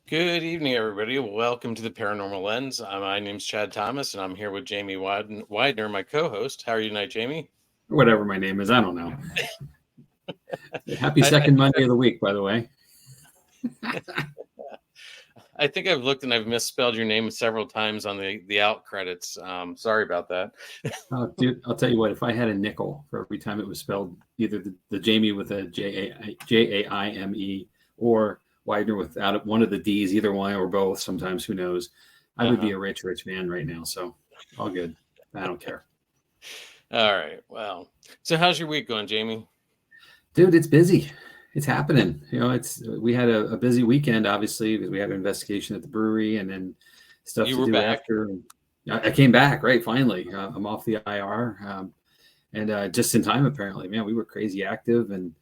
Good evening, everybody. Welcome to the Paranormal Lens. My name's Chad Thomas, and I'm here with Jamie Widener, my co-host. How are you tonight, Jamie? Whatever my name is, I don't know. Happy I, second Monday of the week, by the way. I think I've looked and I've misspelled your name several times on the out credits. Sorry about that. Oh, dude, I'll tell you what. If I had a nickel for every time it was spelled either the Jamie with a Jaime or Widener without one of the D's, either one or both, sometimes who knows, I would be a rich man right now. So all good. I don't care. All right. Well, so how's your week going, Jamie? Dude, it's busy. It's happening. We had a busy weekend, obviously, because we had an investigation at the brewery and then stuff You to were do back. after. I came back, right? Finally, I'm off the IR, and just in time, apparently. Man, we were crazy active and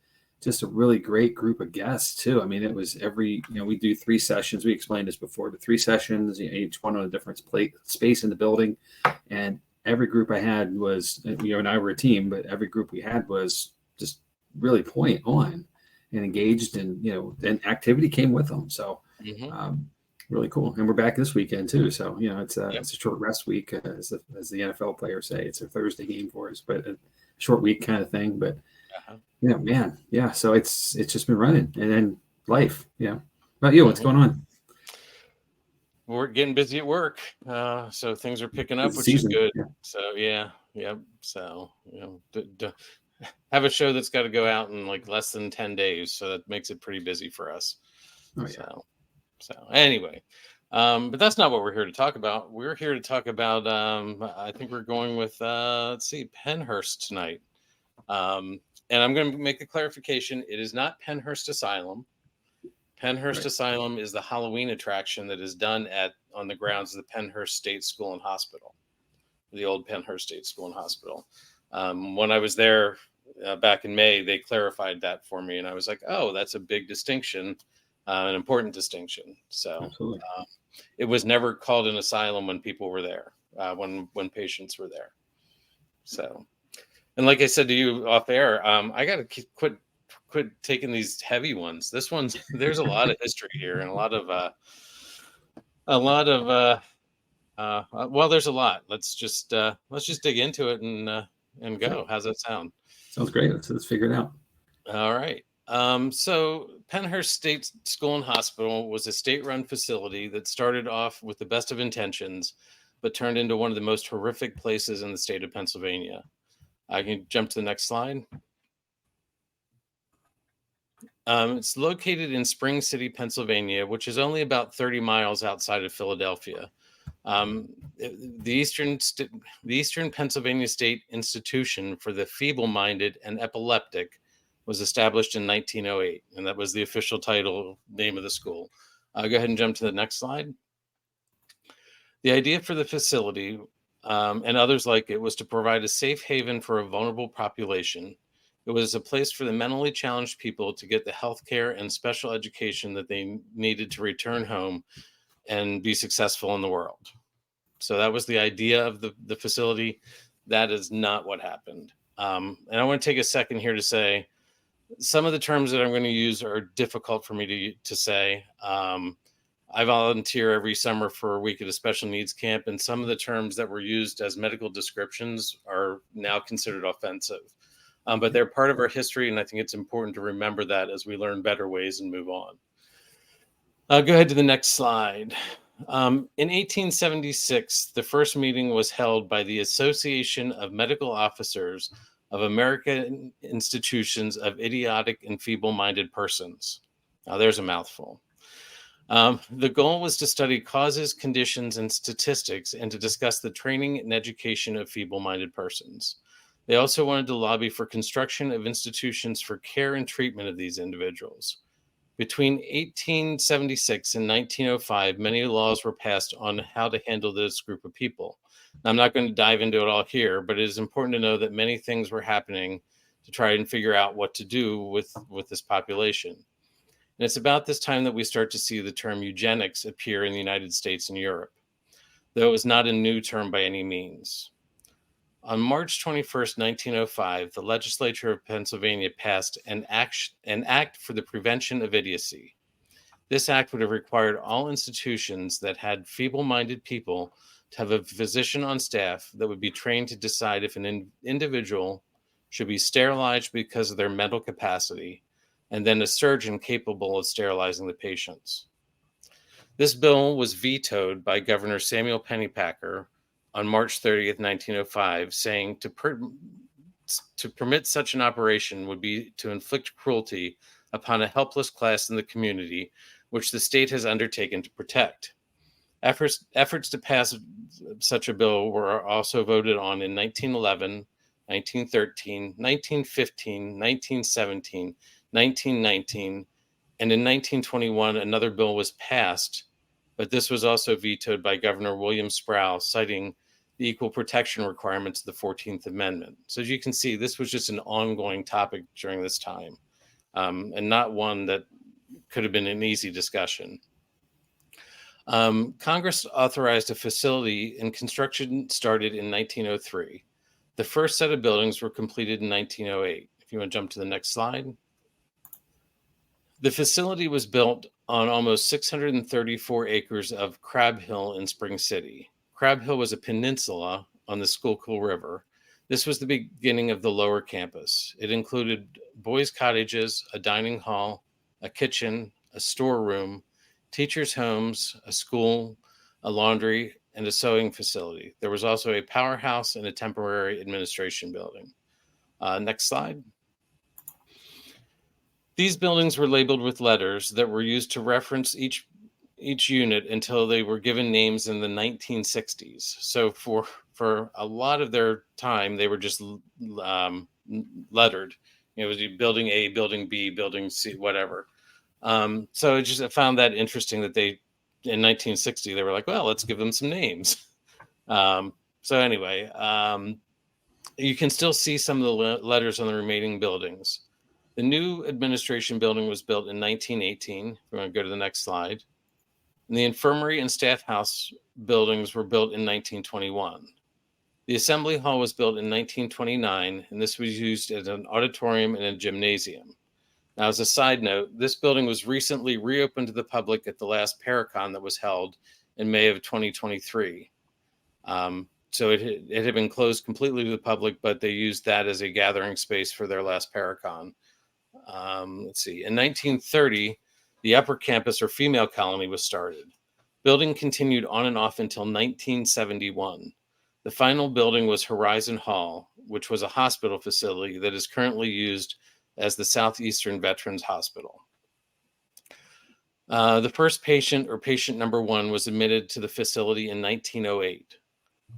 just a really great group of guests too. I mean, it was we do 3 sessions. We explained this before, the 3 sessions, each one on a different space in the building, and every group I had was, and I were a team, but every group we had was just really point on and engaged, and and activity came with them. So really cool. And we're back this weekend too. So it's a short rest week, as the NFL players say. It's a Thursday game for us, but a short week kind of thing. But man, yeah. So it's just been running, and then life. Yeah. About you, what's going on? We're getting busy at work, so things are picking up, which Season. is good. Yeah. So So have a show that's got to go out in like less than 10 days, so that makes it pretty busy for us. Oh, yeah. So anyway, but that's not what we're here to talk about. We're here to talk about, I think we're going with, let's see, Pennhurst tonight. And I'm going to make a clarification. It is not Pennhurst Asylum. Pennhurst Asylum is the Halloween attraction that is done on the grounds of the Pennhurst State School and Hospital, the old Pennhurst State School and Hospital. When I was there back in May, they clarified that for me, and I was like, oh, that's a big distinction, an important distinction. So it was never called an asylum when people were there, when patients were there. So, and like I said to you off air, I got to quit taking these heavy ones. There's a lot of history here, and a lot of well, there's a lot. Let's just dig into it and go. How's that sound? Sounds great. Let's figure it out. All right. So Pennhurst State School and Hospital was a state-run facility that started off with the best of intentions, but turned into one of the most horrific places in the state of Pennsylvania. I can jump to the next slide. It's located in Spring City, Pennsylvania, which is only about 30 miles outside of Philadelphia. The Eastern Pennsylvania State Institution for the Feeble-Minded and Epileptic was established in 1908, and that was the official name of the school. Go ahead and jump to the next slide. The idea for the facility and others like it was to provide a safe haven for a vulnerable population. It was a place for the mentally challenged people to get the health care and special education that they needed to return home and be successful in the world. So that was the idea of the facility. That is not what happened. And I want to take a second here to say some of the terms that I'm going to use are difficult for me to say. I volunteer every summer for a week at a special needs camp, and some of the terms that were used as medical descriptions are now considered offensive. But they're part of our history, and I think it's important to remember that as we learn better ways and move on. Go ahead to the next slide. In 1876, the first meeting was held by the Association of Medical Officers of American Institutions of Idiotic and Feeble-Minded Persons. Now, there's a mouthful. The goal was to study causes, conditions, and statistics, and to discuss the training and education of feeble-minded persons. They also wanted to lobby for construction of institutions for care and treatment of these individuals. Between 1876 and 1905, many laws were passed on how to handle this group of people. Now, I'm not going to dive into it all here, but it is important to know that many things were happening to try and figure out what to do with this population. And it's about this time that we start to see the term eugenics appear in the United States and Europe, though it was not a new term by any means. On March 21st, 1905, the legislature of Pennsylvania passed an act for the prevention of idiocy. This act would have required all institutions that had feeble-minded people to have a physician on staff that would be trained to decide if an individual should be sterilized because of their mental capacity, and then a surgeon capable of sterilizing the patients. This bill was vetoed by Governor Samuel Pennypacker on March 30th, 1905, saying to permit such an operation would be to inflict cruelty upon a helpless class in the community, which the state has undertaken to protect. Efforts to pass such a bill were also voted on in 1911, 1913, 1915, 1917, 1919, and in 1921 another bill was passed, but this was also vetoed by Governor William Sproul, citing the equal protection requirements of the 14th Amendment. So as you can see, this was just an ongoing topic during this time, and not one that could have been an easy discussion. Congress authorized a facility, and construction started in 1903. The first set of buildings were completed in 1908. If you want to jump to the next slide. The facility was built on almost 634 acres of Crab Hill in Spring City. Crab Hill was a peninsula on the Schuylkill River. This was the beginning of the lower campus. It included boys' cottages, a dining hall, a kitchen, a storeroom, teachers' homes, a school, a laundry, and a sewing facility. There was also a powerhouse and a temporary administration building. Next slide. These buildings were labeled with letters that were used to reference each unit until they were given names in the 1960s. So for a lot of their time, they were just lettered. It was building A, building B, building C, whatever. So I found that interesting that they, in 1960, they were like, well, let's give them some names. So anyway, you can still see some of the letters on the remaining buildings. The new administration building was built in 1918. If we want to go to the next slide. And the infirmary and staff house buildings were built in 1921. The assembly hall was built in 1929, and this was used as an auditorium and a gymnasium. Now, as a side note, this building was recently reopened to the public at the last Paracon that was held in May of 2023. So it had been closed completely to the public, but they used that as a gathering space for their last Paracon. Let's see. In 1930, the upper campus or female colony was started. Building continued on and off until 1971. The final building was Horizon Hall, which was a hospital facility that is currently used as the Southeastern Veterans Hospital. The first patient, or patient number one, was admitted to the facility in 1908.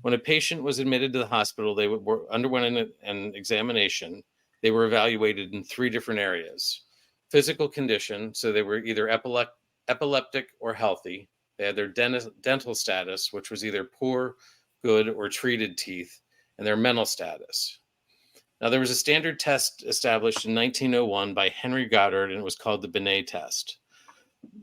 When a patient was admitted to the hospital, they underwent an examination. They were evaluated in 3 different areas. Physical condition, so they were either epileptic or healthy. They had their dental status, which was either poor, good, or treated teeth, and their mental status. Now, there was a standard test established in 1901 by Henry Goddard, and it was called the Binet test.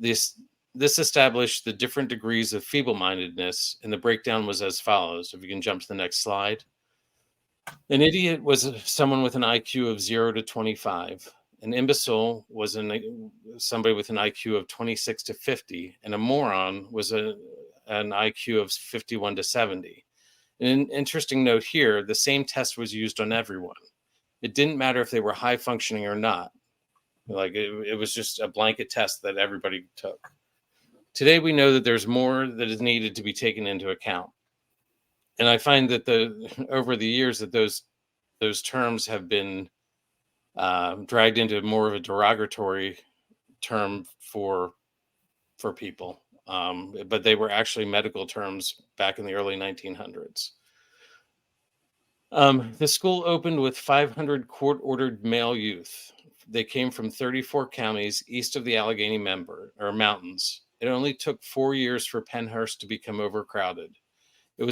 This established the different degrees of feeble-mindedness, and the breakdown was as follows. If you can jump to the next slide. An idiot was someone with an IQ of 0 to 25. An imbecile was somebody with an IQ of 26 to 50, and a moron was an IQ of 51 to 70. An interesting note here, the same test was used on everyone. It didn't matter if they were high functioning or not. Like it was just a blanket test that everybody took. Today, we know that there's more that is needed to be taken into account. And I find that over the years that those terms have been dragged into more of a derogatory term for people. But they were actually medical terms back in the early 1900s. The school opened with 500 court-ordered male youth. They came from 34 counties east of the Allegheny Mountains. It only took 4 years for Pennhurst to become overcrowded. It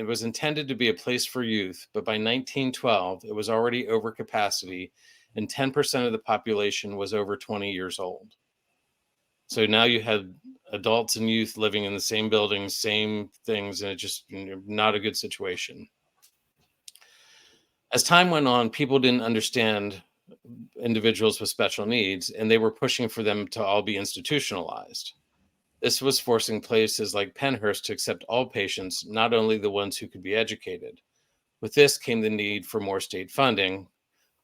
was intended to be a place for youth, but by 1912, it was already over capacity, and 10% of the population was over 20 years old. So now you had adults and youth living in the same buildings, same things, and it just not a good situation. As time went on, people didn't understand individuals with special needs, and they were pushing for them to all be institutionalized. This was forcing places like Pennhurst to accept all patients, not only the ones who could be educated. With this came the need for more state funding.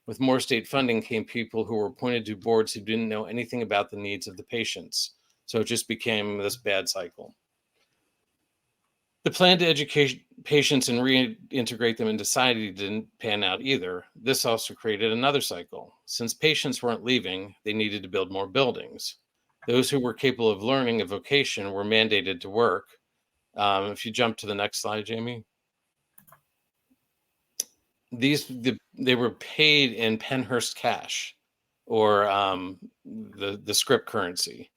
With more state funding came people who were appointed to boards who didn't know anything about the needs of the patients. So it just became this bad cycle. The plan to educate patients and reintegrate them into society didn't pan out either. This also created another cycle. Since patients weren't leaving, they needed to build more buildings. Those who were capable of learning a vocation were mandated to work. If you jump to the next slide, Jamie. They were paid in Pennhurst cash, or the script currency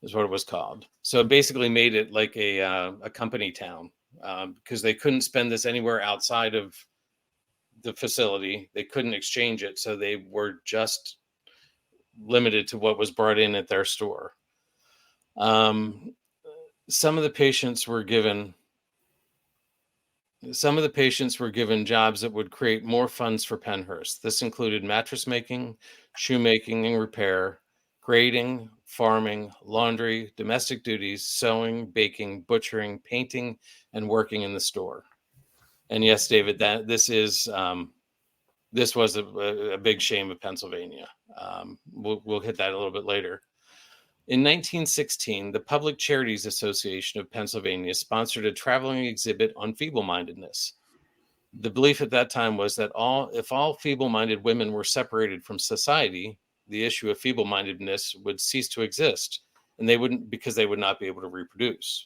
is what it was called. So it basically made it like a company town, because they couldn't spend this anywhere outside of the facility. They couldn't exchange it, so they were just limited to what was brought in at their store. Some of the patients were given jobs that would create more funds for Pennhurst. This included mattress making, shoemaking and repair, grading, farming, laundry, domestic duties, sewing, baking, butchering, painting, and working in the store. And yes, David, this was a big shame of Pennsylvania. We'll hit that a little bit later. In 1916, the Public Charities Association of Pennsylvania sponsored a traveling exhibit on feeble-mindedness. The belief at that time was that if all feeble-minded women were separated from society, the issue of feeble-mindedness would cease to exist, and because they would not be able to reproduce.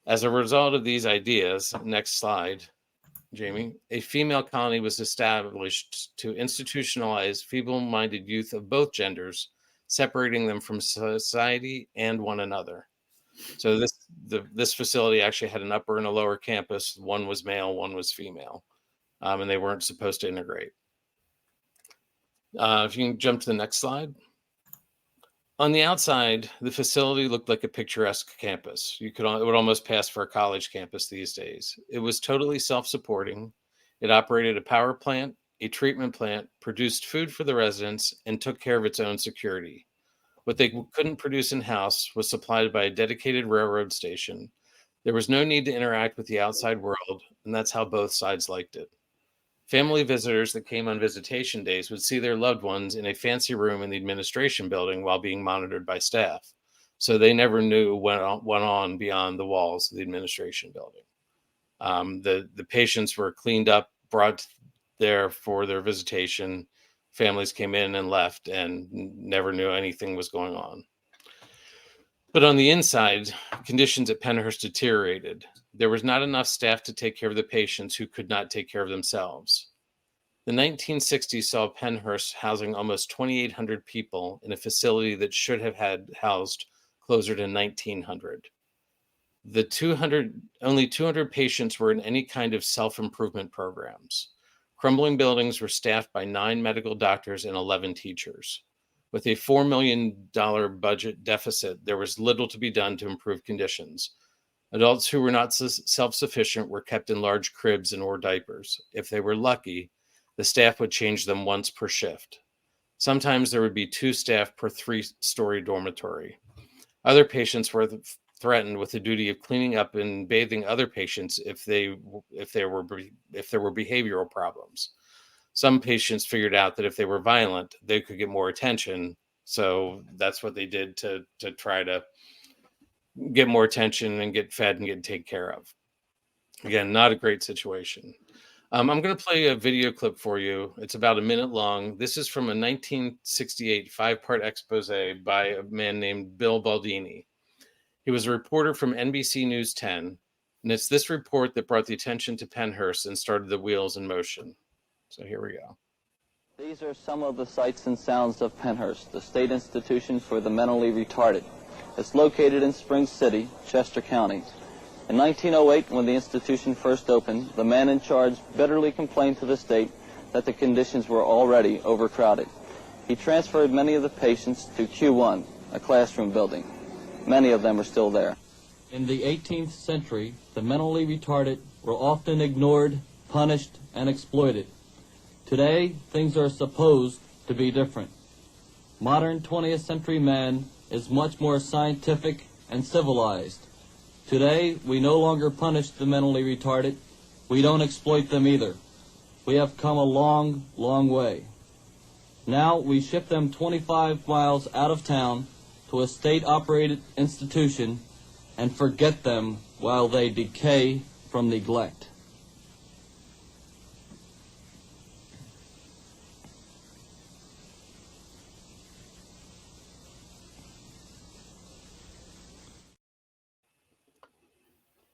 As a result of these ideas, next slide, Jamie, a female colony was established to institutionalize feeble-minded youth of both genders, separating them from society and one another. So this facility actually had an upper and a lower campus. One was male, one was female, and they weren't supposed to integrate. If you can jump to the next slide. On the outside, the facility looked like a picturesque campus. It would almost pass for a college campus these days. It was totally self-supporting. It operated a power plant, a treatment plant, produced food for the residents, and took care of its own security. What they couldn't produce in-house was supplied by a dedicated railroad station. There was no need to interact with the outside world, and that's how both sides liked it. Family visitors that came on visitation days would see their loved ones in a fancy room in the administration building while being monitored by staff. So they never knew what went on beyond the walls of the administration building. The patients were cleaned up, brought there for their visitation. Families came in and left and never knew anything was going on. But on the inside, conditions at Pennhurst deteriorated. There was not enough staff to take care of the patients who could not take care of themselves. The 1960s saw Pennhurst housing almost 2,800 people in a facility that should have had housed closer to 1,900. Only 200 patients were in any kind of self-improvement programs. Crumbling buildings were staffed by 9 medical doctors and 11 teachers. With a $4 million budget deficit, there was little to be done to improve conditions. Adults who were not self-sufficient were kept in large cribs and wore diapers. If they were lucky, the staff would change them once per shift. Sometimes there would be 2 staff per 3-story dormitory. Other patients were threatened with the duty of cleaning up and bathing other patients if there were behavioral problems. Some patients figured out that if they were violent, they could get more attention. So that's what they did to try to get more attention and get fed and get taken care of. Again, not a great situation. I'm going to play a video clip for you. It's about a minute long. This is from a 1968 5-part expose by a man named Bill Baldini. He was a reporter from NBC News 10, and it's this report that brought the attention to Pennhurst and started the wheels in motion. So here we go. These are some of the sights and sounds of Pennhurst, the state institution for the mentally retarded. It's located in Spring City, Chester County. In 1908, when the institution first opened, the man in charge bitterly complained to the state that the conditions were already overcrowded. He transferred many of the patients to Q1, a classroom building. Many of them are still there. In the 18th century, the mentally retarded were often ignored, punished, and exploited. Today, things are supposed to be different. Modern 20th century man is much more scientific and civilized. Today, we no longer punish the mentally retarded. We don't exploit them either. We have come a long, long way. Now we ship them 25 miles out of town to a state-operated institution and forget them while they decay from neglect.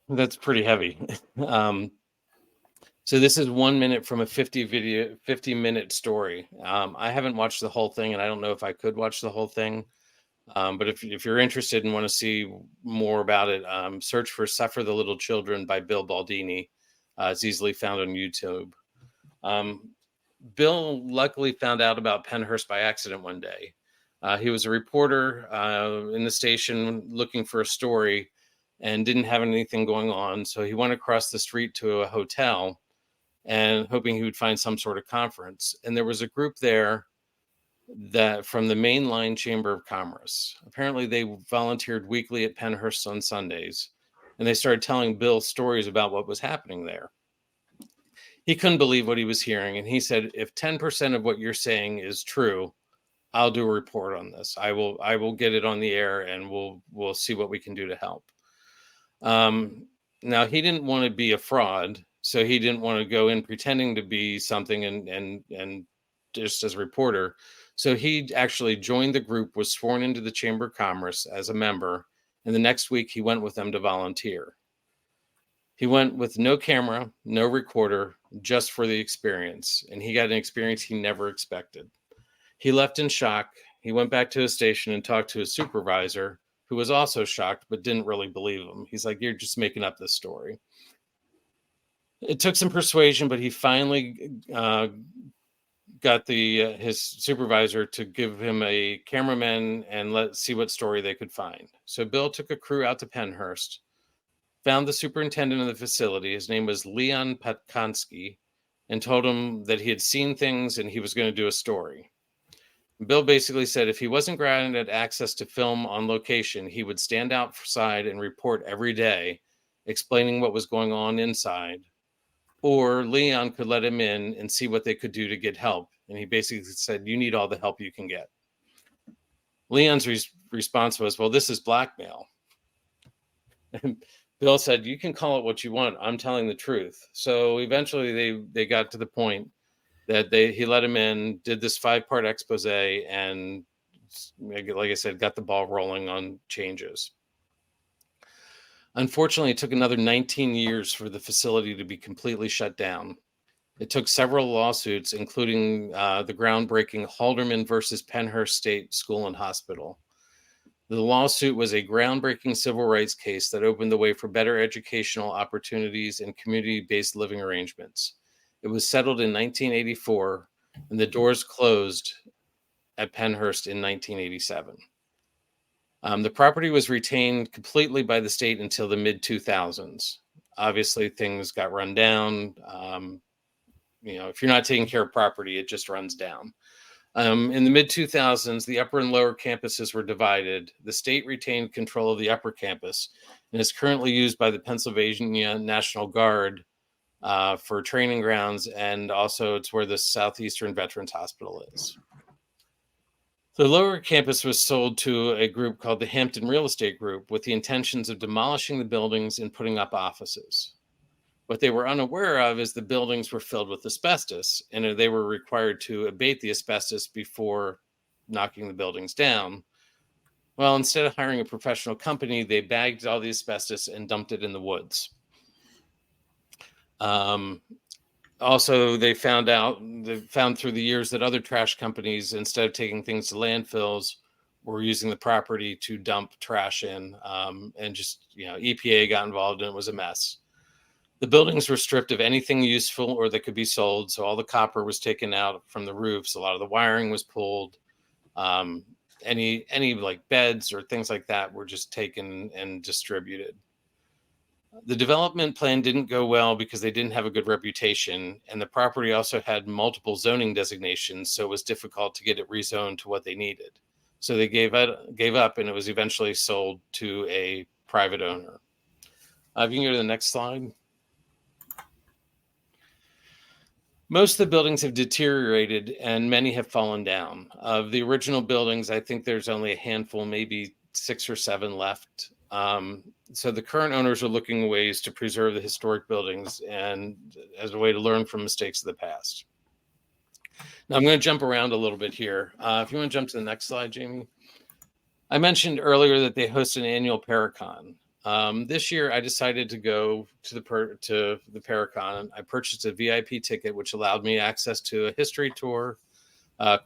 That's pretty heavy. So this is 1 minute from a 50-minute story. I haven't watched the whole thing, and I don't know if I could watch the whole thing. But if you're interested and want to see more about it, search for "Suffer the Little Children" by Bill Baldini. It's easily found on YouTube. Bill luckily found out about Pennhurst by accident one day. He was a reporter in the station looking for a story and didn't have anything going on. So he went across the street to a hotel and hoping he would find some sort of conference. And there was a group there that from the mainline Chamber of Commerce. Apparently they volunteered weekly at Pennhurst on Sundays, and they started telling Bill stories about what was happening there. He couldn't believe what he was hearing, and he said, if 10% of what you're saying is true, I'll do a report on this. I will get it on the air, and we'll see what we can do to help. Now, he didn't want to be a fraud, so he didn't want to go in pretending to be something and just as a reporter. So he actually joined the group, was sworn into the Chamber of Commerce as a member, and the next week he went with them to volunteer. He went with no camera, no recorder, just for the experience, and he got an experience he never expected. He left in shock. He went back to his station and talked to his supervisor, who was also shocked but didn't really believe him. He's like, "You're just making up this story." It took some persuasion, but he finally got his supervisor to give him a cameraman and let's see what story they could find. So Bill took a crew out to Pennhurst, found the superintendent of the facility. His name was Leon Patkansky, and told him that he had seen things and he was going to do a story. Bill basically said if he wasn't granted access to film on location, he would stand outside and report every day, explaining what was going on inside, or Leon could let him in and see what they could do to get help. And he basically said, you need all the help you can get. Leon's response was, well, this is blackmail. And Bill said, you can call it what you want. I'm telling the truth. So eventually they got to the point that he let him in, did this 5-part expose, and like I said, got the ball rolling on changes. Unfortunately, it took another 19 years for the facility to be completely shut down. It took several lawsuits, including the groundbreaking Halderman versus Pennhurst State School and Hospital. The lawsuit was a groundbreaking civil rights case that opened the way for better educational opportunities and community-based living arrangements. It was settled in 1984, and the doors closed at Pennhurst in 1987. The property was retained completely by the state until the mid-2000s. Obviously, things got run down. If you're not taking care of property, it just runs down. In the mid-2000s, the upper and lower campuses were divided. The state retained control of the upper campus and is currently used by the Pennsylvania National Guard for training grounds, and also it's where the Southeastern Veterans Hospital is. The lower campus was sold to a group called the Hampton Real Estate Group with the intentions of demolishing the buildings and putting up offices. What they were unaware of is the buildings were filled with asbestos, and they were required to abate the asbestos before knocking the buildings down. Well, instead of hiring a professional company, they bagged all the asbestos and dumped it in the woods. Also, they found through the years that other trash companies, instead of taking things to landfills, were using the property to dump trash in, and just, EPA got involved and it was a mess. The buildings were stripped of anything useful or that could be sold. So all the copper was taken out from the roofs. A lot of the wiring was pulled. Any like beds or things like that were just taken and distributed. The development plan didn't go well because they didn't have a good reputation, and the property also had multiple zoning designations, so it was difficult to get it rezoned to what they needed. So they gave up, and it was eventually sold to a private owner. If you can go to the next slide. Most of the buildings have deteriorated, and many have fallen down. Of the original buildings, I think there's only a handful, maybe 6 or 7 left. So the current owners are looking at ways to preserve the historic buildings and as a way to learn from mistakes of the past. Now I'm going to jump around a little bit here. If you want to jump to the next slide, Jamie. I mentioned earlier that they host an annual Paracon. This year I decided to go to the Paracon. I purchased a VIP ticket, which allowed me access to a history tour,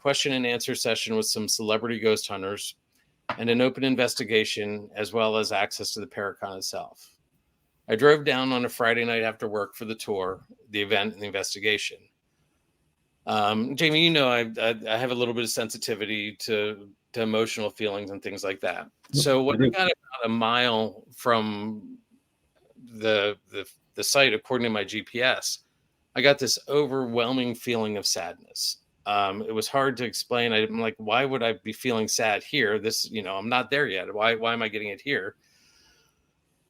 question and answer session with some celebrity ghost hunters, and an open investigation, as well as access to the Paracon itself. I drove down on a Friday night after work for the tour, the event, and the investigation. Jamie, you know, I have a little bit of sensitivity to emotional feelings and things like that. So when I got about a mile from the site, according to my GPS, I got this overwhelming feeling of sadness. It was hard to explain. I'm like, why would I be feeling sad here? This, I'm not there yet. Why am I getting it here?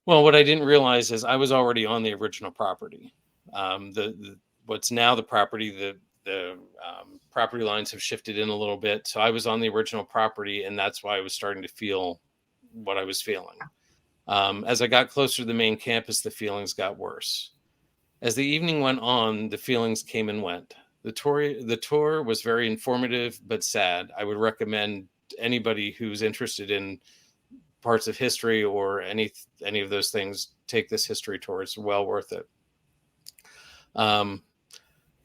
Well, what I didn't realize is I was already on the original property. What's now the property, the property lines have shifted in a little bit. So I was on the original property, and that's why I was starting to feel what I was feeling. As I got closer to the main campus, the feelings got worse. As the evening went on, the feelings came and went. The tour was very informative, but sad. I would recommend anybody who's interested in parts of history or any of those things, take this history tour. It's well worth it.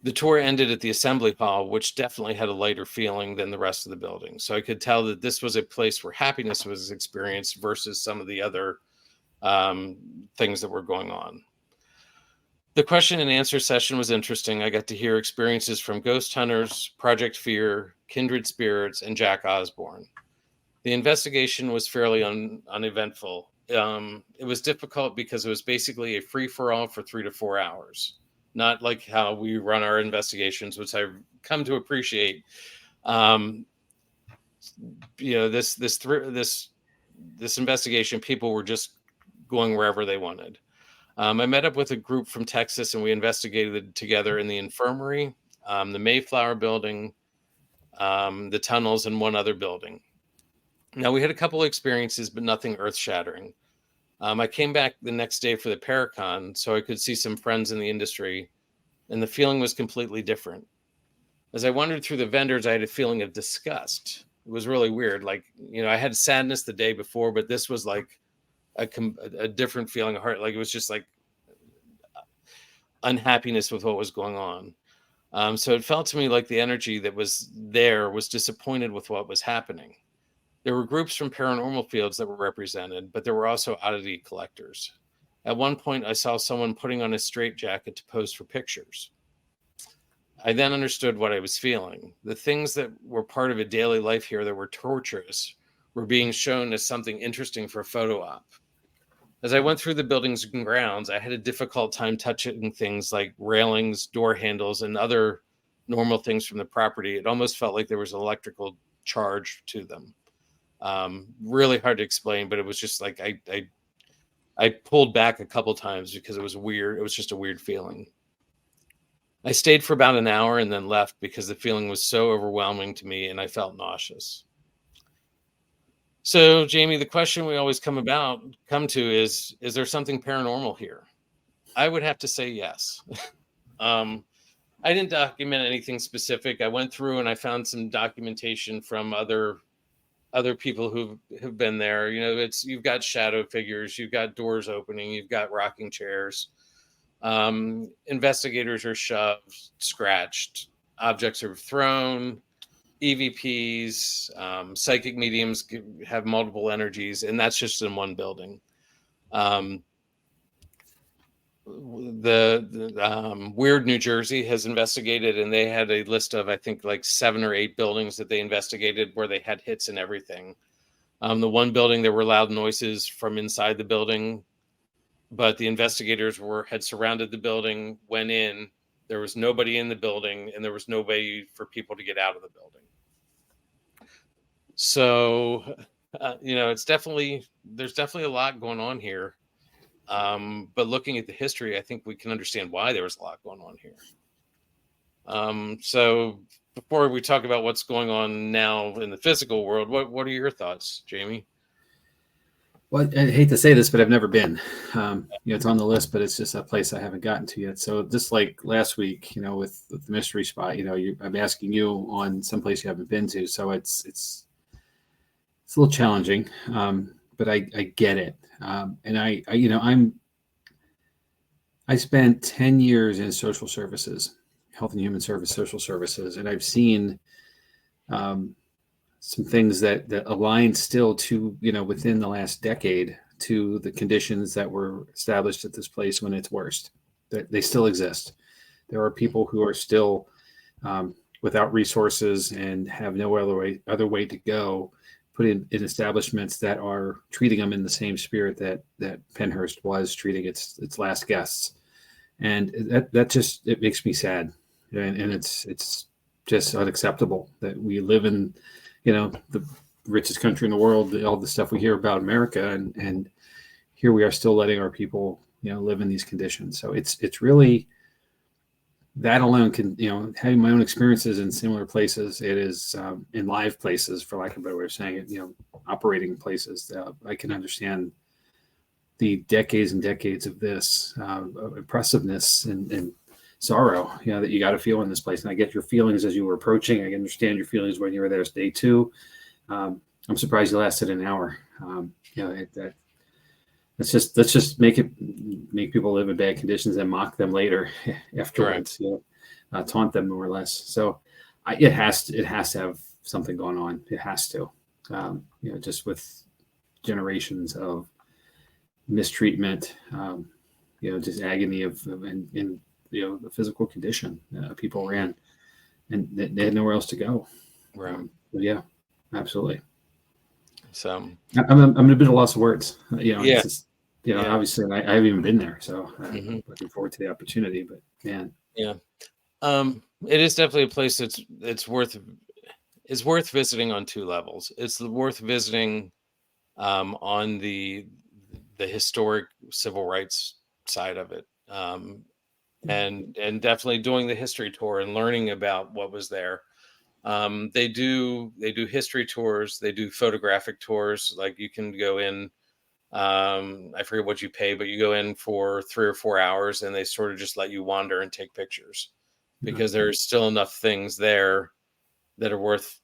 The tour ended at the assembly hall, which definitely had a lighter feeling than the rest of the building. So I could tell that this was a place where happiness was experienced versus some of the other things that were going on. The question and answer session was interesting. I got to hear experiences from ghost hunters, Project Fear, Kindred Spirits, and Jack Osborne. The investigation was fairly uneventful. It was difficult because it was basically a free-for-all for 3 to 4 hours. Not like how we run our investigations, which I've come to appreciate. This investigation, people were just going wherever they wanted. I met up with a group from Texas, and we investigated together in the infirmary, the Mayflower building, the tunnels, and one other building. Now, we had a couple of experiences, but nothing earth-shattering. I came back the next day for the Paracon, so I could see some friends in the industry, and the feeling was completely different. As I wandered through the vendors, I had a feeling of disgust. It was really weird. Like, I had sadness the day before, but this was like a different feeling of heart. Like, it was just like unhappiness with what was going on. So it felt to me like the energy that was there was disappointed with what was happening. There were groups from paranormal fields that were represented, but there were also oddity collectors. At one point, I saw someone putting on a straitjacket to pose for pictures. I then understood what I was feeling. The things that were part of a daily life here that were torturous were being shown as something interesting for a photo op. As I went through the buildings and grounds, I had a difficult time touching things like railings, door handles, and other normal things from the property. It almost felt like there was an electrical charge to them. Really hard to explain, but it was just like I pulled back a couple times because it was weird. It was just a weird feeling. I stayed for about an hour and then left because the feeling was so overwhelming to me and I felt nauseous. So, Jamie, the question we always come to is there something paranormal here? I would have to say yes. I didn't document anything specific. I went through and I found some documentation from other people who've been there. You've got shadow figures, you've got doors opening, you've got rocking chairs. Investigators are shoved, scratched, objects are thrown, EVPs, psychic mediums have multiple energies, and that's just in one building. The Weird New Jersey has investigated, and they had a list of, I think, like 7 or 8 buildings that they investigated where they had hits and everything. The one building, there were loud noises from inside the building. but the investigators had surrounded the building, went in. There was nobody in the building, and there was no way for people to get out of the building. So, there's definitely a lot going on here. But looking at the history, I think we can understand why there was a lot going on here. So before we talk about what's going on now in the physical world, what are your thoughts, Jamie? Well, I hate to say this, but I've never been. It's on the list, but it's just a place I haven't gotten to yet. So just like last week, with the mystery spot, I'm asking you on some place you haven't been to. So it's a little challenging, but I get it. And I spent 10 years in social services, health and human service, social services, and I've seen some things that align still to, within the last decade to the conditions that were established at this place when it's worst. That they still exist. There are people who are still without resources and have no other way to go, put in establishments that are treating them in the same spirit that Pennhurst was treating its last guests. And that just, it makes me sad. And it's just unacceptable that we live in, the richest country in the world, all the stuff we hear about America, and here we are still letting our people, live in these conditions. So it's really, that alone can, having my own experiences in similar places, it is in live places, for lack of a better way of saying it, operating places, I can understand the decades and decades of this oppressiveness and sorrow, that you got to feel in this place. And I get your feelings as you were approaching. I understand your feelings when you were there day two. I'm surprised you lasted an hour. Let's just make people live in bad conditions and mock them later afterwards. Right. Taunt them more or less. So it has to have something going on. It has to, just with generations of mistreatment, just agony in the physical condition people were in, and they had nowhere else to go. Right. Yeah, absolutely. So I'm a bit of loss of words. Yeah. It's just, obviously I haven't even been there, so I'm looking forward to the opportunity. But man, yeah, it is definitely a place it's worth visiting on two levels. It's worth visiting on the historic civil rights side of it, and definitely doing the history tour and learning about what was there. They do history tours. They do photographic tours. Like you can go in, I forget what you pay, but you go in for 3 or 4 hours and they sort of just let you wander and take pictures, because there's still enough things there that are worth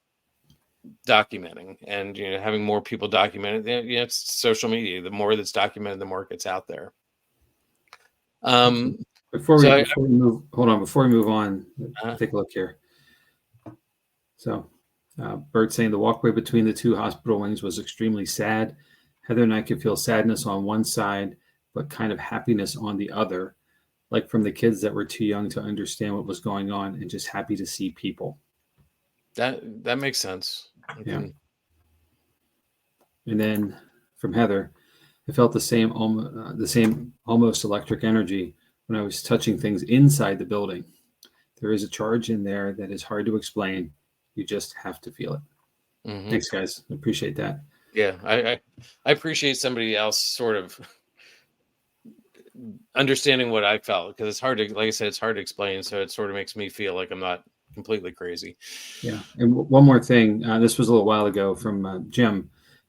documenting. And having more people document it, it's social media. The more that's documented, the more it gets out there. Before we move on, take a look here. So Bert saying the walkway between the two hospital wings was extremely sad. Heather and I could feel sadness on one side, but kind of happiness on the other, like from the kids that were too young to understand what was going on and just happy to see people. That makes sense. Yeah. And then from Heather, I felt the same almost electric energy when I was touching things inside the building. There is a charge in there that is hard to explain. You just have to feel it. Mm-hmm. Thanks, guys. I appreciate that. Yeah, I appreciate somebody else sort of understanding what I felt, because it's hard to, like I said, it's hard to explain. So it sort of makes me feel like I'm not completely crazy. Yeah. And one more thing, this was a little while ago from Jim,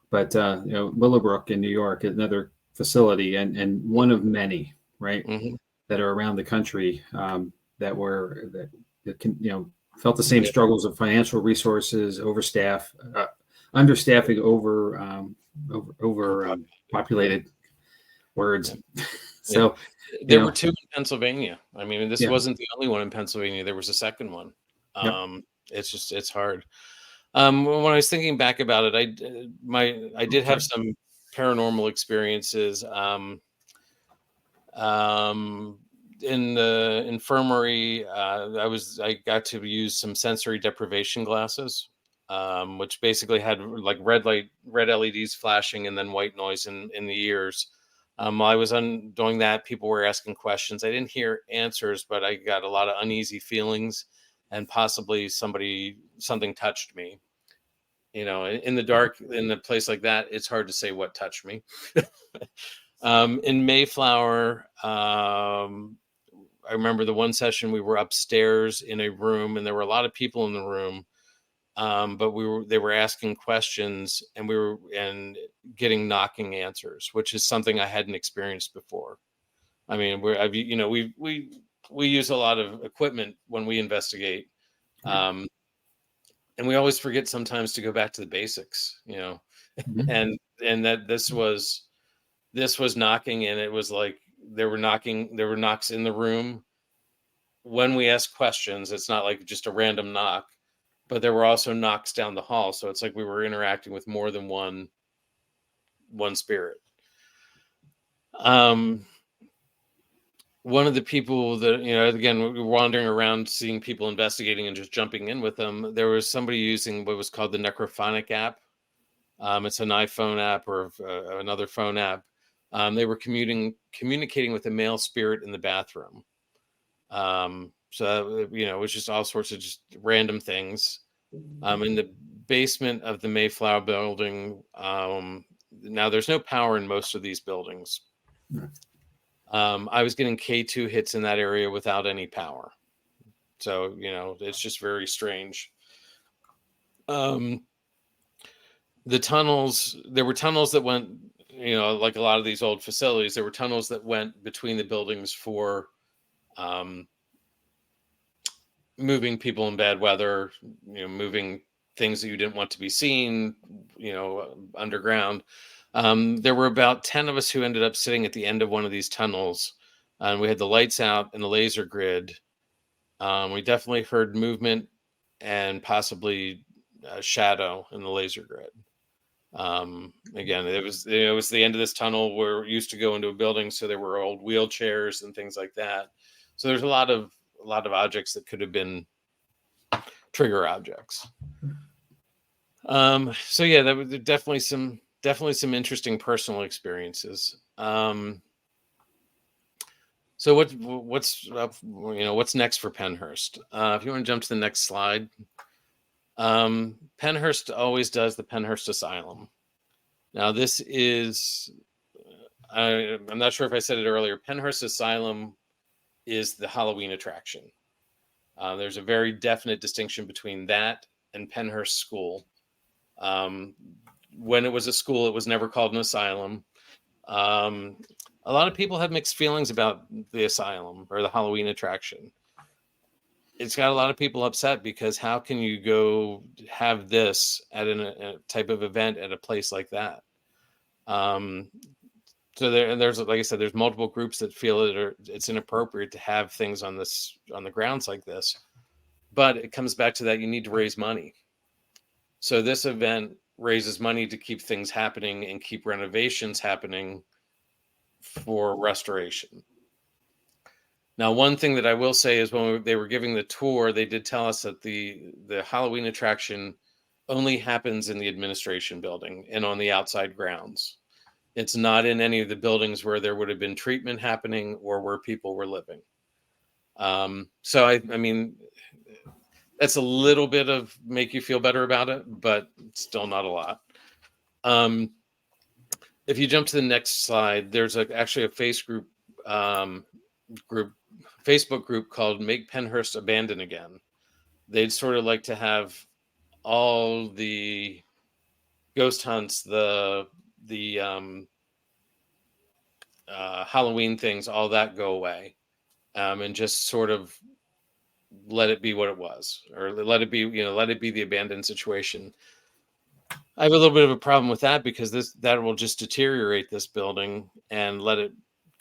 but Willowbrook in New York, another facility and one of many, right, that are around the country that can, felt the same struggles of financial resources, understaffing, over populated words. So there were two in Pennsylvania. I mean, this wasn't the only one in Pennsylvania. There was a second one. It's hard. When I was thinking back about it, I did have some paranormal experiences. In the infirmary, I got to use some sensory deprivation glasses, which basically had like red LEDs flashing and then white noise in the ears. While I was doing that, people were asking questions. I didn't hear answers, but I got a lot of uneasy feelings, and possibly something touched me. In the dark, in a place like that, it's hard to say what touched me. In Mayflower, I remember the one session we were upstairs in a room, and there were a lot of people in the room. But they were asking questions, and we were getting knocking answers, which is something I hadn't experienced before. I mean, we use a lot of equipment when we investigate, and we always forget sometimes to go back to the basics, Mhm. and that this was knocking, and it was like there were knocks in the room when we ask questions. It's not like just a random knock, but there were also knocks down the hall. So it's like we were interacting with more than one spirit. One of the people that, again, we were wandering around seeing people investigating and just jumping in with them. There was somebody using what was called the Necrophonic app. It's an iPhone app or another phone app. They were communicating with a male spirit in the bathroom. So, it was just all sorts of just random things. In the basement of the Mayflower building, now there's no power in most of these buildings. I was getting K2 hits in that area without any power. So, it's just very strange. The tunnels, there were tunnels that went, like a lot of these old facilities, there were tunnels that went between the buildings for moving people in bad weather, moving things that you didn't want to be seen, underground. There were about 10 of us who ended up sitting at the end of one of these tunnels, and we had the lights out and the laser grid. We definitely heard movement and possibly a shadow in the laser grid. Again, it was the end of this tunnel where we used to go into a building, so there were old wheelchairs and things like that. So there's a lot of objects that could have been trigger objects. So yeah, that was definitely some interesting personal experiences. So what's next for Pennhurst? If you want to jump to the next slide. Pennhurst always does the Pennhurst Asylum. Now this is, I'm not sure if I said it earlier, Pennhurst Asylum is the Halloween attraction. There's a very definite distinction between that and Pennhurst School. When it was a school, it was never called an asylum. A lot of people have mixed feelings about the asylum or the Halloween attraction. It's got a lot of people upset because how can you go have this at a type of event at a place like that? So there's, like I said, there's multiple groups that feel it's inappropriate to have things on the grounds like this. But it comes back to that you need to raise money. So this event raises money to keep things happening and keep renovations happening for restoration. Now, one thing that I will say is when they were giving the tour, they did tell us that the Halloween attraction only happens in the administration building and on the outside grounds. It's not in any of the buildings where there would have been treatment happening or where people were living. So I mean, that's a little bit of make you feel better about it, but still not a lot. If you jump to the next slide, there's actually a Facebook group called Make Pennhurst Abandon Again. They'd sort of like to have all the ghost hunts, the Halloween things, all that go away, and just sort of let it be what it was, or let it be the abandoned situation. I have a little bit of a problem with that because that will just deteriorate this building and let it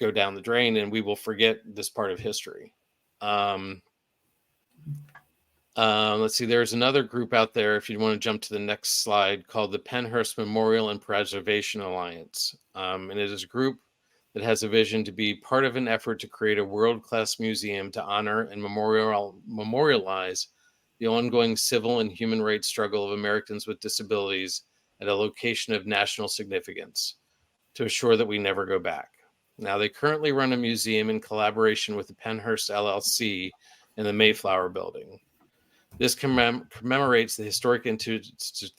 go down the drain, and we will forget this part of history. Let's see, there's another group out there, if you want to jump to the next slide, called the Pennhurst Memorial and Preservation Alliance. And it is a group that has a vision to be part of an effort to create a world-class museum to honor and memorialize the ongoing civil and human rights struggle of Americans with disabilities at a location of national significance to assure that we never go back. Now, they currently run a museum in collaboration with the Pennhurst LLC in the Mayflower Building. This commemorates the historic institution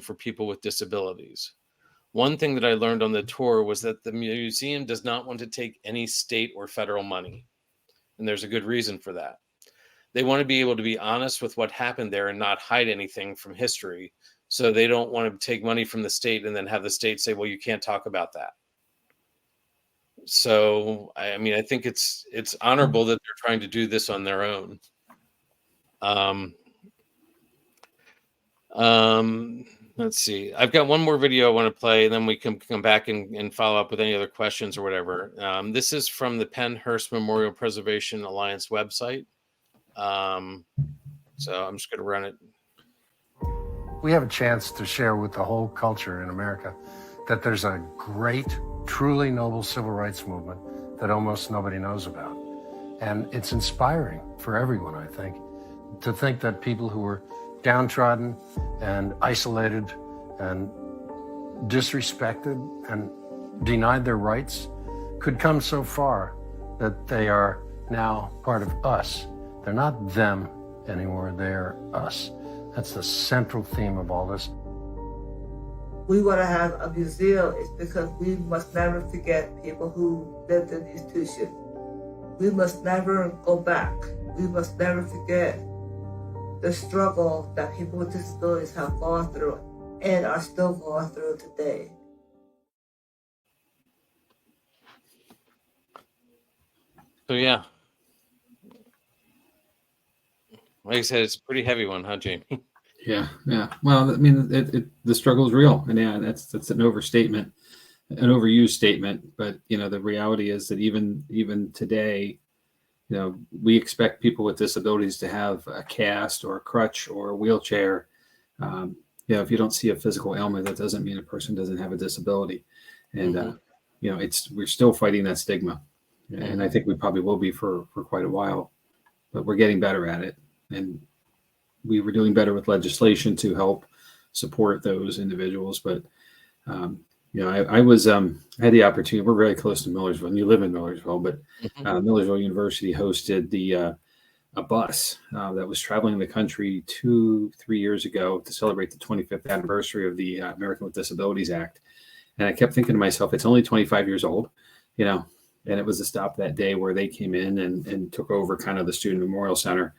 for people with disabilities. One thing that I learned on the tour was that the museum does not want to take any state or federal money. And there's a good reason for that. They want to be able to be honest with what happened there and not hide anything from history. So they don't want to take money from the state and then have the state say, well, you can't talk about that. So, I mean, I think it's honorable that they're trying to do this on their own. Let's see. I've got one more video I want to play, and then we can come back and follow up with any other questions or whatever. This is from the Pennhurst Memorial Preservation Alliance website. So I'm just going to run it. We have a chance to share with the whole culture in America that there's a great, truly noble civil rights movement that almost nobody knows about. And it's inspiring for everyone, I think, to think that people who were downtrodden and isolated and disrespected and denied their rights could come so far that they are now part of us. They're not them anymore, they're us. That's the central theme of all this. We want to have a museum is because we must never forget people who lived in the institution. We must never go back. We must never forget the struggle that people with disabilities have gone through and are still going through today. So yeah, like I said, it's a pretty heavy one, huh, Jamie? Yeah. Well, I mean, the struggle is real, and yeah, that's an overstatement, an overused statement. But the reality is that even today, we expect people with disabilities to have a cast or a crutch or a wheelchair. If you don't see a physical ailment, that doesn't mean a person doesn't have a disability. And we're still fighting that stigma, and I think we probably will be for quite a while. But we're getting better at it, and we were doing better with legislation to help support those individuals. But I had the opportunity. We're very close to Millersville, and you live in Millersville, but Millersville University hosted a bus that was traveling the country 2-3 years ago to celebrate the 25th anniversary of the American with Disabilities Act. And I kept thinking to myself, it's only 25 years old, and it was a stop that day where they came in and took over kind of the Student Memorial Center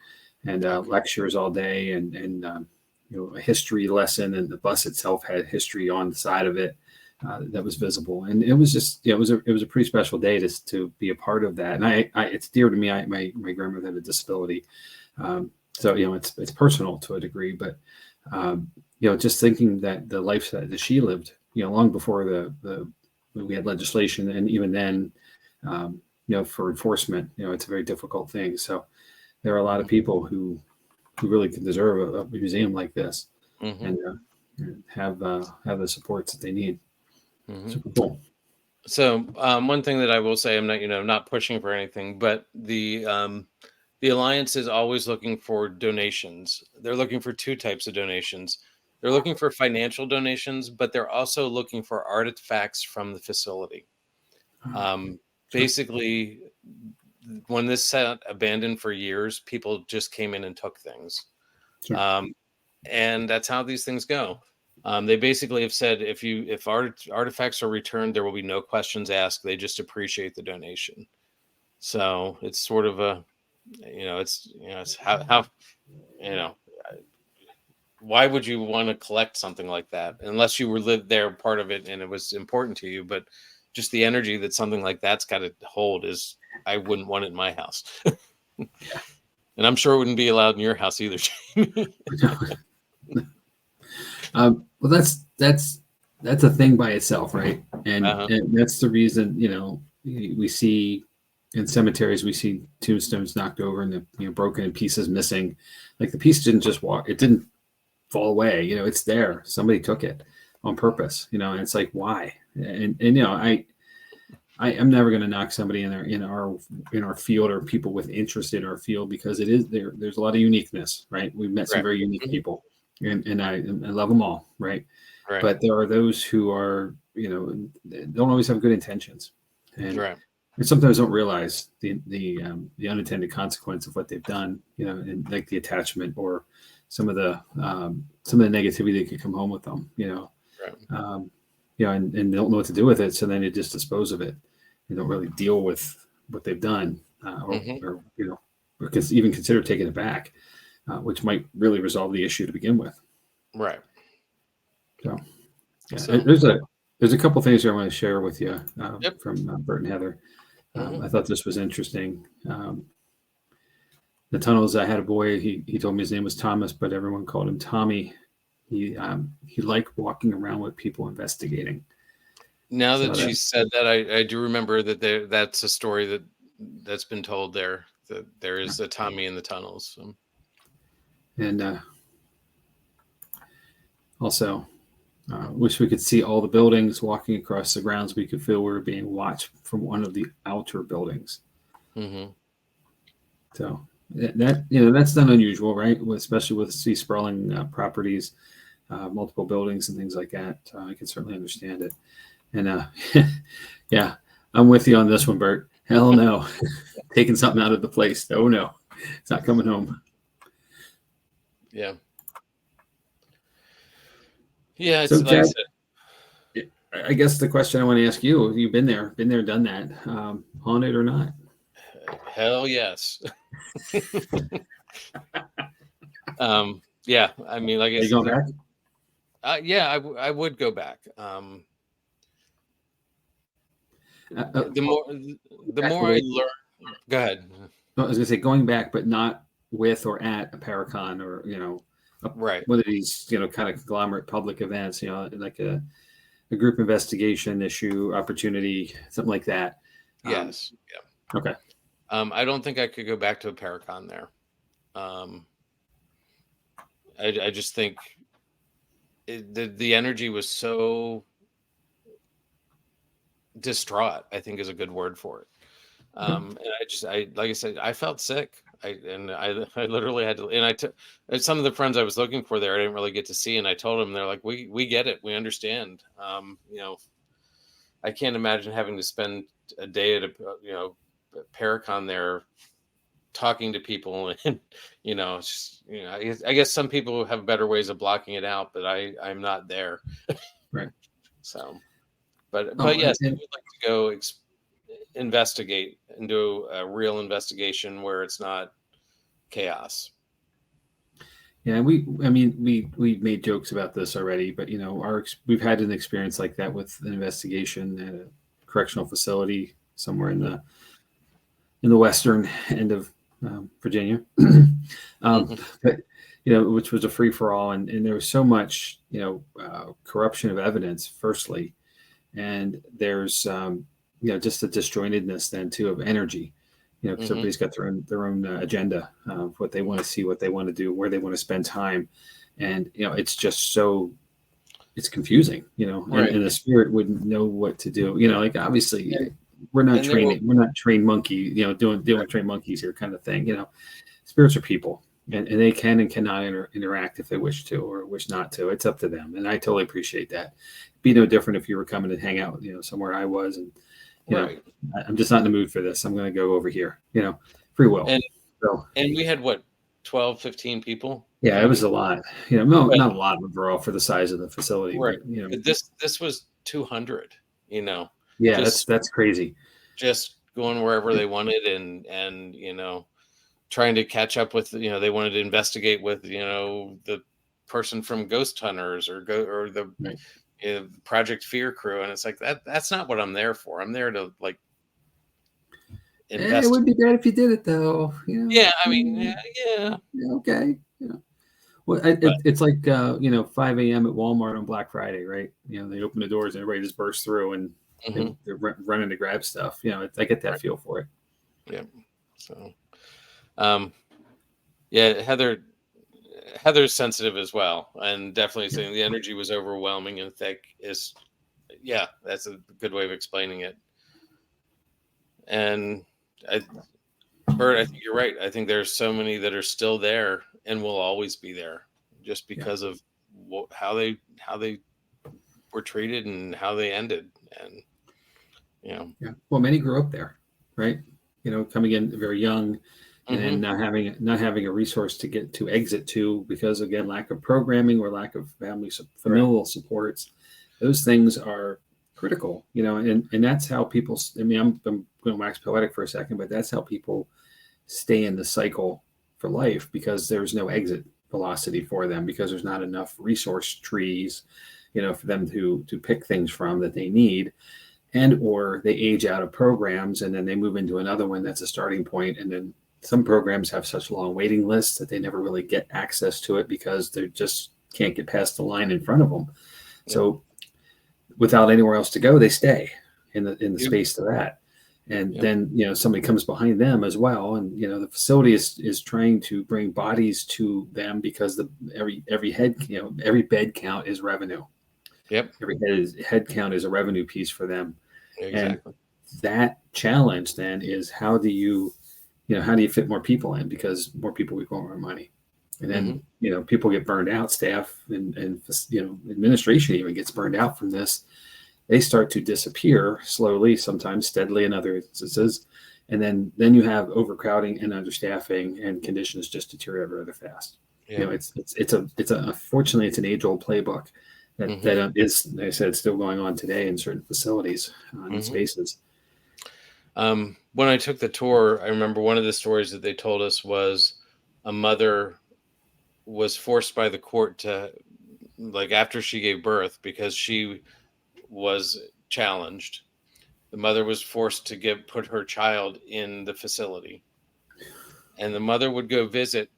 and lectures all day and a history lesson, and the bus itself had history on the side of it. That was visible, and it was just it was a pretty special day to be a part of that. And it's dear to me. My grandmother had a disability, so it's personal to a degree. But just thinking that the life that she lived, long before we had legislation, and even then, for enforcement, it's a very difficult thing. So there are a lot of people who really could deserve a museum like this, and have the supports that they need. Super cool. So one thing that I will say, I'm not pushing for anything, but the Alliance is always looking for donations. They're looking for two types of donations. They're looking for financial donations, but they're also looking for artifacts from the facility. Basically, when this sat abandoned for years, people just came in and took things. Sure. And that's how these things go. They basically have said if artifacts are returned, there will be no questions asked. They just appreciate the donation. So it's sort of it's how why would you want to collect something like that unless you were lived there, part of it, and it was important to you? But just the energy that something like that's got to hold I wouldn't want it in my house. And I'm sure it wouldn't be allowed in your house either. Well, that's a thing by itself, right? And that's the reason, we see in cemeteries, we see tombstones knocked over and broken in pieces, missing. Like the piece didn't just it didn't fall away. It's there. Somebody took it on purpose. And it's like, why? And I'm never going to knock somebody in our field or people with interest in our field, because it is there's a lot of uniqueness, right? We've met some very unique people. and I love them all, right? Right. But there are those who are, don't always have good intentions, and Right. sometimes don't realize the unintended consequence of what they've done, and like the attachment or some of the negativity that could come home with them, Right. and they don't know what to do with it, so then they just dispose of it. They don't really deal with what they've done, or even consider taking it back, which might really resolve the issue to begin with. Right. So, yeah, So- there's a couple things here I want to share with you Yep. from Bert and Heather. Mhm. I thought this was interesting. The tunnels. I had a boy. He told me his name was Thomas, but everyone called him Tommy. He liked walking around with people investigating. Now that So she said that, I do remember that that's a story that's been told there, that there is a Tommy in the tunnels. So. And also, wish we could see all the buildings. Walking across the grounds, we could feel we were being watched from one of the outer buildings. Mm-hmm. So that's not unusual, right? Especially with these sprawling properties, multiple buildings and things like that. I can certainly understand it. And yeah, I'm with you on this one, Bert. Hell no. Taking something out of the place. Oh no, it's not coming home. Yeah. Yeah, it's So, like I Chad, said, I guess the question I want to ask you: have you been there, done that, haunted or not? hell yes. Yeah, I mean, like I Are you said, going back? yeah, I would go back. The more I learn, go ahead. I was going to say going back, but not with or at a Paracon or Right. one of these kind of conglomerate public events. Like a group investigation issue, opportunity, something like that. Yes. Yeah. Okay. I don't think I could go back to a Paracon there. I just think the energy was so distraught, I think is a good word for it. And I like I said, I felt sick. I literally had to, and I took some of the friends I was looking for there, I didn't really get to see. And I told them, they're like, we get it. We understand. I can't imagine having to spend a day at a Paracon there talking to people. And, I guess some people have better ways of blocking it out, but I'm not there. Right. So, but yes, I would like to go investigate and do a real investigation where it's not chaos. Yeah, we made jokes about this already, but we've had an experience like that with an investigation at a correctional facility somewhere in the western end of Virginia, but which was a free for all, and there was so much corruption of evidence. Firstly, and there's just a disjointedness then too of energy. Because everybody's got their own agenda of what they want to see, what they want to do, where they want to spend time, and it's just it's confusing. Right. And the spirit wouldn't know what to do. Like obviously we're not trained monkey, dealing with trained monkeys here kind of thing. Spirits are people, and they can and cannot interact if they wish to or wish not to. It's up to them, and I totally appreciate that. It'd be no different if you were coming to hang out, somewhere I was, and right. I'm just not in the mood for this. I'm going to go over here, free will. And we had 12, 15 people. Yeah, it was a lot. Not a lot overall for the size of the facility. Right. But, But this was 200. Yeah, that's crazy. Just going wherever they wanted, and trying to catch up with. They wanted to investigate with the person from Ghost Hunters or the. Right. Project Fear crew, and it's like that's not what I'm there for. I'm there to invest. It would be bad if you did it though. Yeah, I mean, yeah. Okay. Well, it's like 5 a.m. at Walmart on Black Friday, right? They open the doors and everybody just bursts through and they're running to grab stuff. I get that feel for it. Yeah. So, yeah, Heather's sensitive as well, and definitely saying the energy was overwhelming and thick that's a good way of explaining it. And Bert, I think you're right. I think there's so many that are still there and will always be there. just because of how they were treated and how they ended. And Yeah. Well, many grew up there, right? Coming in very young, and then not having a resource to get to exit to because, again, lack of programming or lack of familial supports. Those things are critical, and that's how people. I mean, I'm going wax poetic for a second, but that's how people stay in the cycle for life, because there's no exit velocity for them, because there's not enough resource trees, for them to pick things from that they need. And or they age out of programs and then they move into another one that's a starting point. And then some programs have such long waiting lists that they never really get access to it because they just can't get past the line in front of them. Yeah. So without anywhere else to go, they stay in the space to that. And then, somebody comes behind them as well. And, the facility is trying to bring bodies to them because every head, every bed count is revenue. Yep. Every head count is a revenue piece for them. Exactly. And that challenge then is how do you fit more people in, because more people equal more money. And then, people get burned out, staff and administration even gets burned out from this. They start to disappear slowly, sometimes steadily in other instances. And then you have overcrowding and understaffing, and conditions just deteriorate rather fast. Yeah. Unfortunately, it's an age-old playbook. That is, like I said, still going on today in certain facilities and spaces. When I took the tour, I remember one of the stories that they told us was a mother was forced by the court to, like, after she gave birth, because she was challenged, the mother was forced to put her child in the facility, and the mother would go visit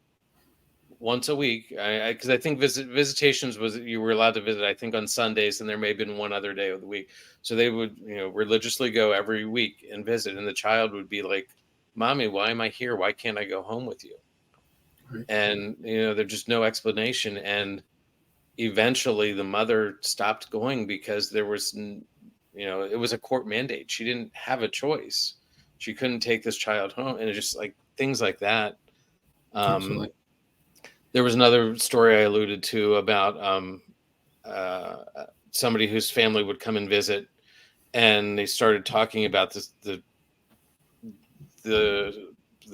once a week, because I think visitations was you were allowed to visit, I think, on Sundays, and there may have been one other day of the week. So they would, religiously go every week and visit, and the child would be like, "Mommy, why am I here? Why can't I go home with you?" Right. And there's just no explanation. And eventually, the mother stopped going because there was, it was a court mandate. She didn't have a choice. She couldn't take this child home, and it's just like things like that. Absolutely. There was another story I alluded to about somebody whose family would come and visit, and they started talking about the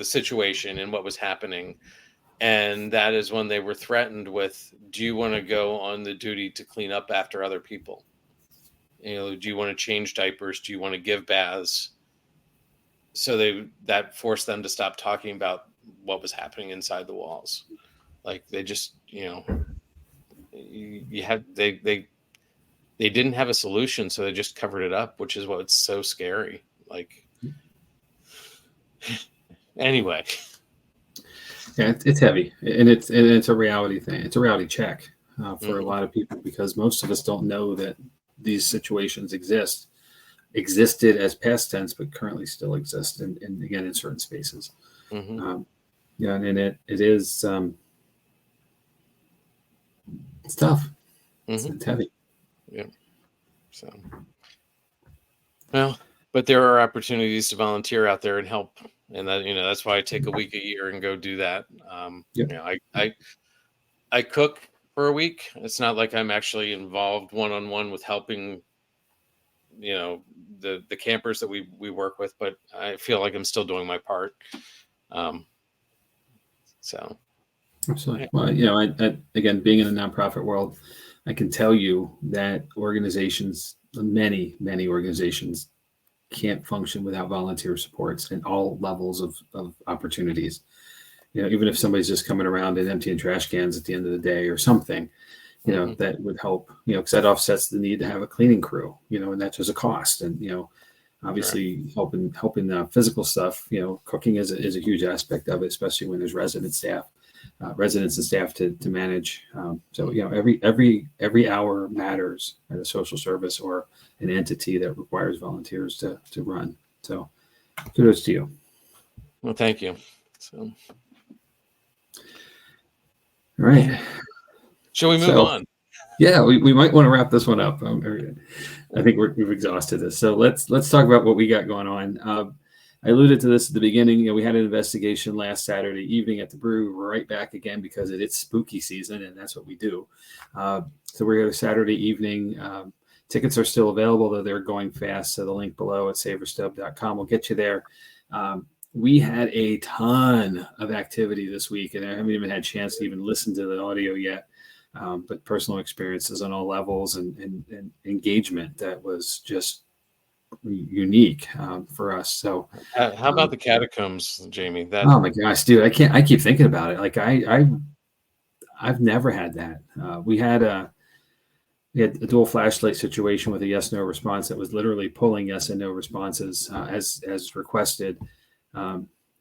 situation and what was happening. And that is when they were threatened with, do you want to go on the duty to clean up after other people? Do you want to change diapers? Do you want to give baths? So that forced them to stop talking about what was happening inside the walls. Like, they just, they didn't have a solution, so they just covered it up, which is what's so scary. Like, anyway. Yeah, it's heavy, and it's a reality thing. It's a reality check for a lot of people, because most of us don't know that these situations existed as past tense, but currently still exist, and again in certain spaces. And it is. It's tough. It's heavy. Yeah. So, well, but there are opportunities to volunteer out there and help, and that that's why I take a week a year and go do that. I cook for a week. It's not like I'm actually involved one-on-one with helping, the campers that we work with, but I feel like I'm still doing my part. So. Absolutely. Well, I again, being in the nonprofit world, I can tell you that organizations, many organizations, can't function without volunteer supports in all levels of opportunities. Even if somebody's just coming around and emptying trash cans at the end of the day or something, that would help, because that offsets the need to have a cleaning crew, and that's just a cost. And, obviously helping the physical stuff, cooking is a huge aspect of it, especially when there's residents and staff to manage. So every hour matters at a social service or an entity that requires volunteers to run. So kudos to you. Well, thank you. So, all right. Shall we move on? Yeah, we might want to wrap this one up. I think we've exhausted this. So let's talk about what we got going on. I alluded to this at the beginning. We had an investigation last Saturday evening at the brewery. We're right back again because it's spooky season, and that's what we do. So we're here Saturday evening. Tickets are still available, though they're going fast. So the link below at saverstub.com will get you there. We had a ton of activity this week, and I haven't even had a chance to even listen to the audio yet. But personal experiences on all levels and engagement that was just unique for us. So How about the catacombs, Jamie? oh my gosh, dude, I keep thinking about it. Like I've never had that. We had a dual flashlight situation with a yes no response that was literally pulling yes and no responses as requested.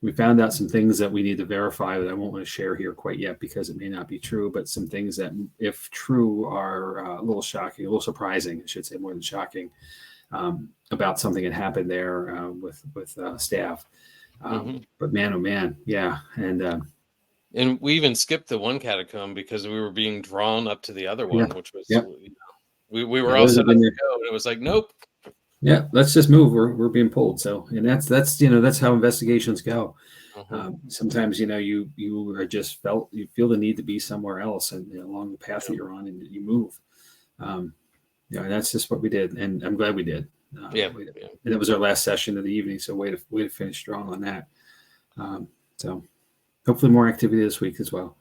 We found out some things that we need to verify that I won't want to share here quite yet because it may not be true, but some things that, if true, are a little shocking, a little surprising, I should say, more than shocking, about something that happened there with staff. But man, oh man, yeah. And we even skipped the one catacomb because we were being drawn up to the other one, which was, we were all set up to go, and it was like, nope. Yeah, let's just move. We're being pulled. So, and that's how investigations go. Sometimes, you are just you feel the need to be somewhere else and along the path that you're on, and you move. And that's just what we did. And I'm glad we did. And it was our last session of the evening. So way to finish strong on that. So hopefully more activity this week as well.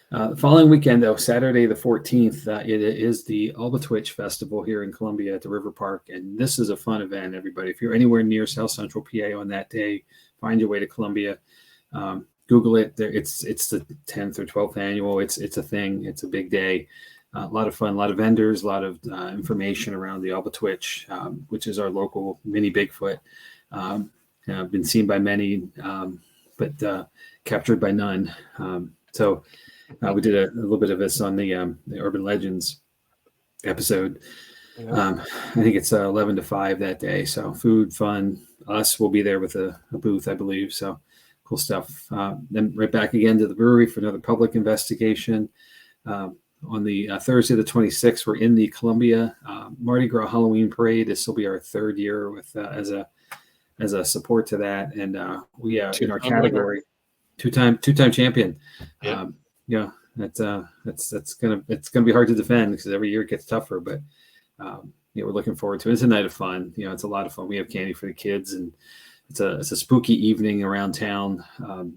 The following weekend, though, Saturday the 14th, it is the Albatwitch Festival here in Columbia at the River Park. And this is a fun event, everybody. If you're anywhere near South Central PA on that day, find your way to Columbia. Google it. It's the 10th or 12th annual. It's a thing. It's a big day. A lot of fun, a lot of vendors, a lot of information around the Albatwitch, which is our local mini Bigfoot. Been seen by many, but captured by none. So we did a little bit of this on the Urban Legends episode. I think it's 11 to 5 that day. So food, fun. Us will be there with a booth, I believe. So cool stuff. Then right back again to the brewery for another public investigation. On the Thursday, the 26th, we're in the Columbia Mardi Gras Halloween Parade. This will be our third year with as a support to that. And we in our category, two-time champion. That's gonna be hard to defend because every year it gets tougher. But we're looking forward to it. It's a night of fun. It's a lot of fun. We have candy for the kids, and it's a spooky evening around town.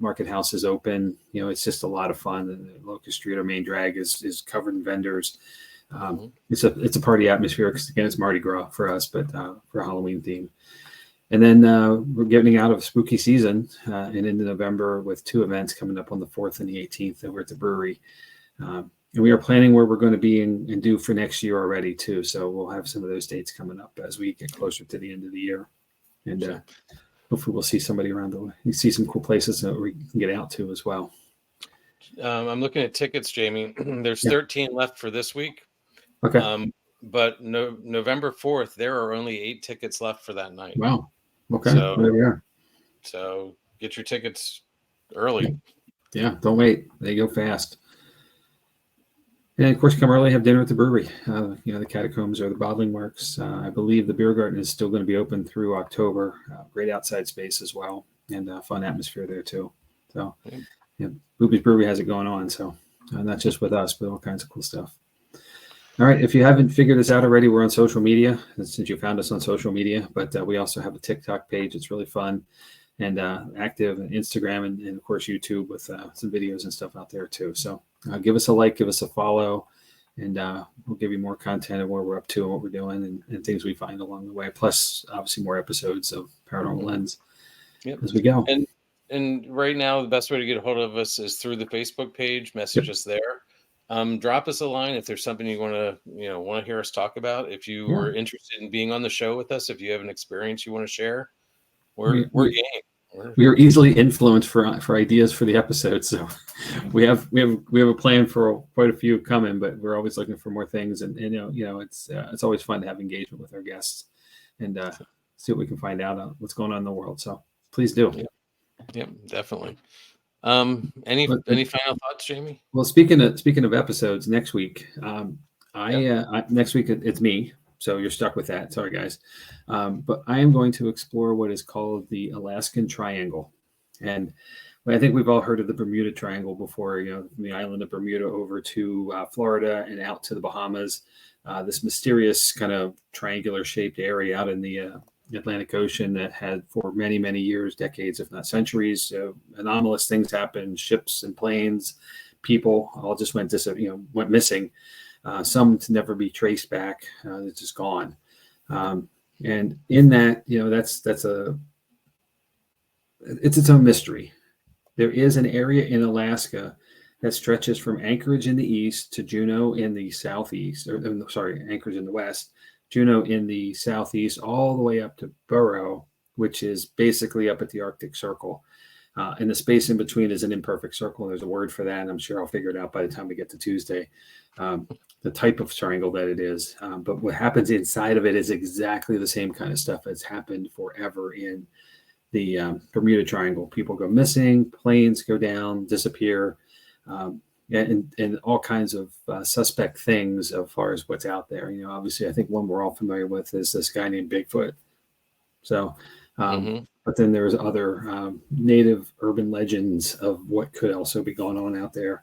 Market House is open. It's just a lot of fun. And Locust Street, our main drag, is covered in vendors. It's a party atmosphere because again, it's Mardi Gras for us, but for a Halloween theme. And then we're getting out of spooky season and into November with 2 events coming up on the 4th and the 18th over at the brewery. And we are planning where we're going to be and do for next year already too. So we'll have some of those dates coming up as we get closer to the end of the year. And hopefully we'll see somebody around the way. You see some cool places that we can get out to as well. I'm looking at tickets, Jamie. There's 13 left for this week. Okay. But November 4th, there are only 8 tickets left for that night. Wow. Okay. So, there we are. So get your tickets early. Yeah. Don't wait. They go fast. And of course, come early, have dinner at the brewery. The catacombs or the bottling works. I believe the beer garden is still going to be open through October. Great outside space as well, and fun atmosphere there too. So, Booby's Brewery has it going on. So, not just with us, but all kinds of cool stuff. All right. If you haven't figured this out already, we're on social media. Since you found us on social media, but we also have a TikTok page. It's really fun and active, and Instagram, and of course YouTube with some videos and stuff out there too. So. Give us a like, give us a follow, and we'll give you more content of where we're up to and what we're doing and things we find along the way. Plus, obviously, more episodes of Paranormal Lens as we go. And right now, the best way to get a hold of us is through the Facebook page. Message us there. Drop us a line if there's something you want to hear us talk about. If you are interested in being on the show with us, if you have an experience you want to share, we're game. We are easily influenced for ideas for the episode, so we have a plan for quite a few coming, but we're always looking for more things, and it's always fun to have engagement with our guests and see what we can find out on what's going on in the world. So please do. Yeah, definitely. Any final thoughts, Jamie? Well, speaking of episodes, next week, next week it's me. So you're stuck with that. Sorry, guys. But I am going to explore what is called the Alaskan Triangle. And I think we've all heard of the Bermuda Triangle before, from the island of Bermuda over to Florida and out to the Bahamas. This mysterious kind of triangular shaped area out in the Atlantic Ocean that had for many, many years, decades, if not centuries, anomalous things happened. Ships and planes, people all just went missing. Some to never be traced back. It's just gone. And in that, it's its own mystery. There is an area in Alaska that stretches from Anchorage in the east to Juneau in the southeast, Anchorage in the west, Juneau in the southeast, all the way up to Burrow, which is basically up at the Arctic Circle. And the space in between is an imperfect circle. There's a word for that, and I'm sure I'll figure it out by the time we get to Tuesday, the type of triangle that it is. But what happens inside of it is exactly the same kind of stuff that's happened forever in the Bermuda Triangle. People go missing, planes go down, disappear, and all kinds of suspect things as far as what's out there. Obviously, I think one we're all familiar with is this guy named Bigfoot. So, but then there's other native urban legends of what could also be going on out there.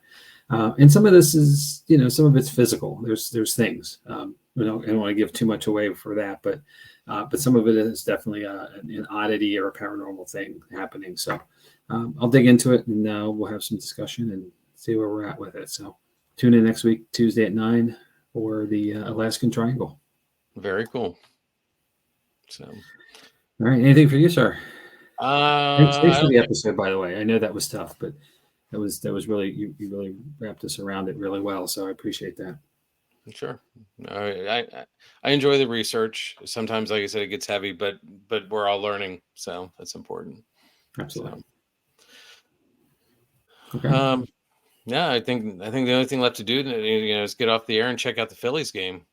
And some of this is, some of it's physical. There's things. I don't want to give too much away for that, but some of it is definitely an oddity or a paranormal thing happening. So I'll dig into it, and we'll have some discussion and see where we're at with it. So tune in next week, Tuesday at 9 for the Alaskan Triangle. Very cool. So, all right. Anything for you, sir? Thanks for the episode, by the way. I know that was tough, but that was really, you really wrapped us around it really well. So I appreciate that. Sure. I enjoy the research. Sometimes, like I said, it gets heavy, but we're all learning, so that's important. Absolutely. So, okay. Yeah, I think the only thing left to do, is get off the air and check out the Phillies game.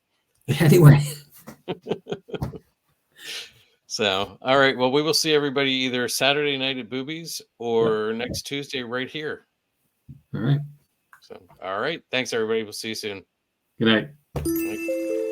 Anyway. So, all right. Well, we will see everybody either Saturday night at Boobies or next Tuesday right here. All right. So, all right. Thanks, everybody. We'll see you soon. Good night. Good night.